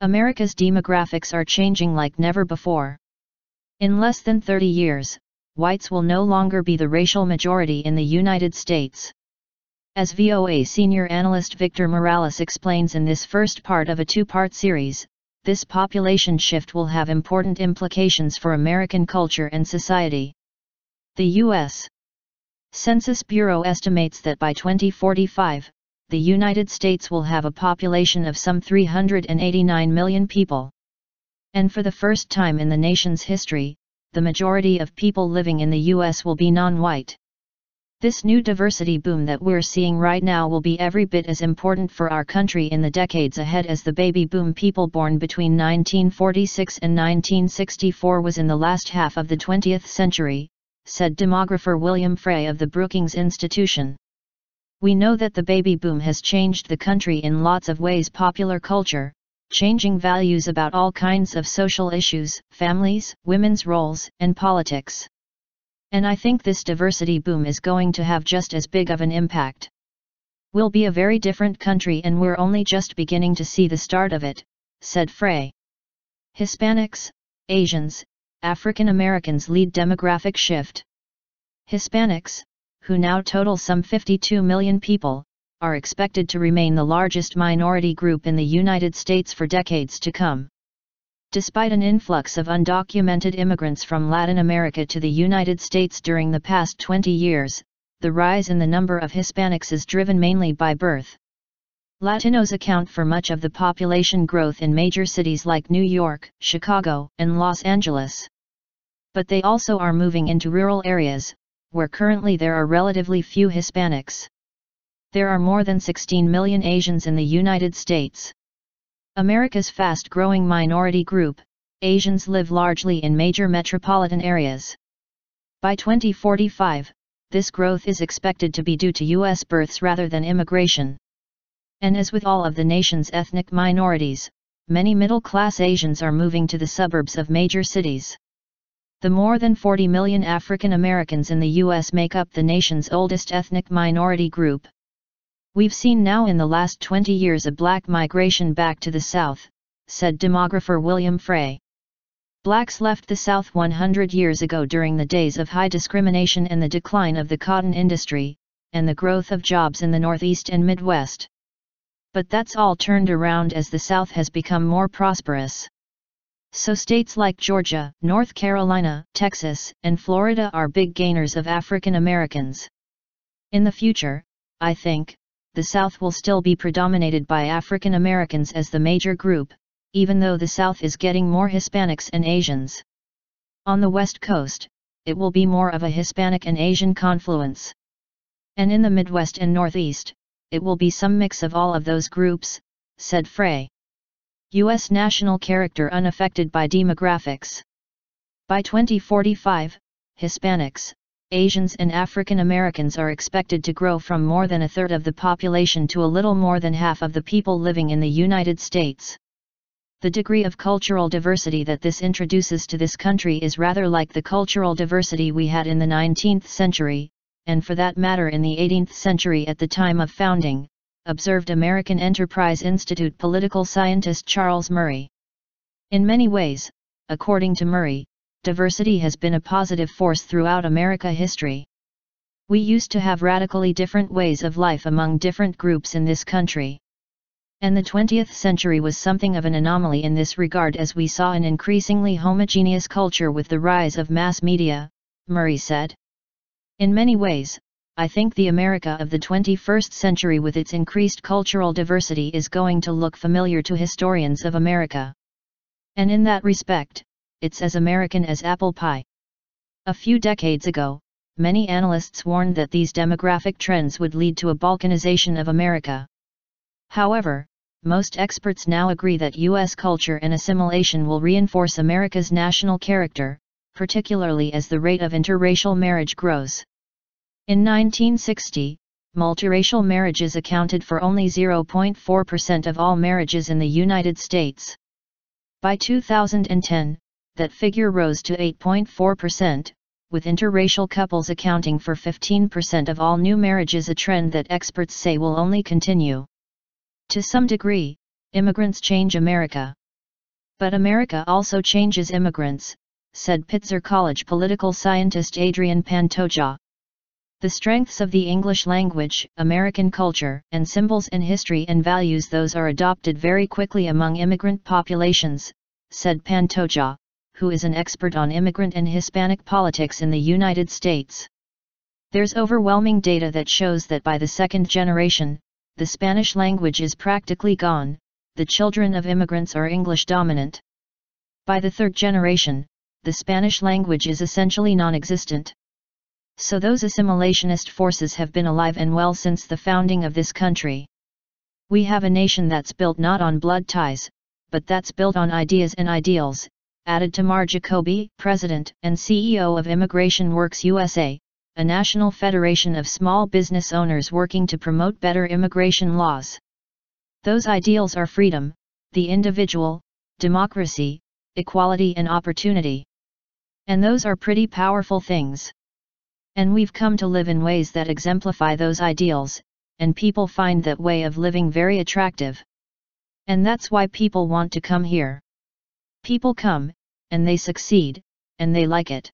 America's demographics are changing like never before. In less than 30 years, whites will no longer be the racial majority in the United States. As VOA senior analyst Victor Morales explains in this first part of a two-part series, this population shift will have important implications for American culture and society. The U.S. Census Bureau estimates that by 2045, the United States will have a population of some 389 million people. And for the first time in the nation's history, the majority of people living in the U.S. will be non-white. This new diversity boom that we're seeing right now will be every bit as important for our country in the decades ahead as the baby boom people born between 1946 and 1964 was in the last half of the 20th century, said demographer William Frey of the Brookings Institution. We know that the baby boom has changed the country in lots of ways: popular culture, changing values about all kinds of social issues, families, women's roles, and politics. And I think this diversity boom is going to have just as big of an impact. We'll be a very different country and we're only just beginning to see the start of it, said Frey. Hispanics, Asians, African Americans lead demographic shift. Hispanics, who now total some 52 million people, are expected to remain the largest minority group in the United States for decades to come. Despite an influx of undocumented immigrants from Latin America to the United States during the past 20 years, the rise in the number of Hispanics is driven mainly by birth. Latinos account for much of the population growth in major cities like New York, Chicago, and Los Angeles. But they also are moving into rural areas, where currently there are relatively few Hispanics. There are more than 16 million Asians in the United States. America's fast-growing minority group, Asians live largely in major metropolitan areas. By 2045, this growth is expected to be due to U.S. births rather than immigration. And as with all of the nation's ethnic minorities, many middle-class Asians are moving to the suburbs of major cities. The more than 40 million African Americans in the U.S. make up the nation's oldest ethnic minority group. We've seen now in the last 20 years a black migration back to the South, said demographer William Frey. Blacks left the South 100 years ago during the days of high discrimination and the decline of the cotton industry, and the growth of jobs in the Northeast and Midwest. But that's all turned around as the South has become more prosperous. So states like Georgia, North Carolina, Texas, and Florida are big gainers of African Americans. In the future, I think, the South will still be predominated by African Americans as the major group, even though the South is getting more Hispanics and Asians. On the West Coast, it will be more of a Hispanic and Asian confluence. And in the Midwest and Northeast, it will be some mix of all of those groups, said Frey. U.S. national character unaffected by demographics. By 2045, Hispanics, Asians and African Americans are expected to grow from more than a third of the population to a little more than half of the people living in the United States. The degree of cultural diversity that this introduces to this country is rather like the cultural diversity we had in the 19th century, and for that matter in the 18th century at the time of founding, observed American Enterprise Institute political scientist Charles Murray. In many ways, according to Murray, diversity has been a positive force throughout America history. We used to have radically different ways of life among different groups in this country. And the 20th century was something of an anomaly in this regard as we saw an increasingly homogeneous culture with the rise of mass media, Murray said. In many ways, I think the America of the 21st century with its increased cultural diversity is going to look familiar to historians of America. And in that respect, it's as American as apple pie. A few decades ago, many analysts warned that these demographic trends would lead to a balkanization of America. However, most experts now agree that U.S. culture and assimilation will reinforce America's national character, particularly as the rate of interracial marriage grows. In 1960, multiracial marriages accounted for only 0.4% of all marriages in the United States. By 2010, that figure rose to 8.4%, with interracial couples accounting for 15% of all new marriages, a trend that experts say will only continue. To some degree, immigrants change America. But America also changes immigrants, said Pitzer College political scientist Adrian Pantoja. The strengths of the English language, American culture, and symbols and history and values, those are adopted very quickly among immigrant populations, said Pantoja, who is an expert on immigrant and Hispanic politics in the United States. There's overwhelming data that shows that by the second generation, the Spanish language is practically gone, the children of immigrants are English dominant. By the third generation, the Spanish language is essentially non-existent. So those assimilationist forces have been alive and well since the founding of this country. We have a nation that's built not on blood ties, but that's built on ideas and ideals, added Tamar Jacoby, President and CEO of Immigration Works USA, a national federation of small business owners working to promote better immigration laws. Those ideals are freedom, the individual, democracy, equality and opportunity. And those are pretty powerful things. And we've come to live in ways that exemplify those ideals, and people find that way of living very attractive. And that's why people want to come here. People come, and they succeed, and they like it.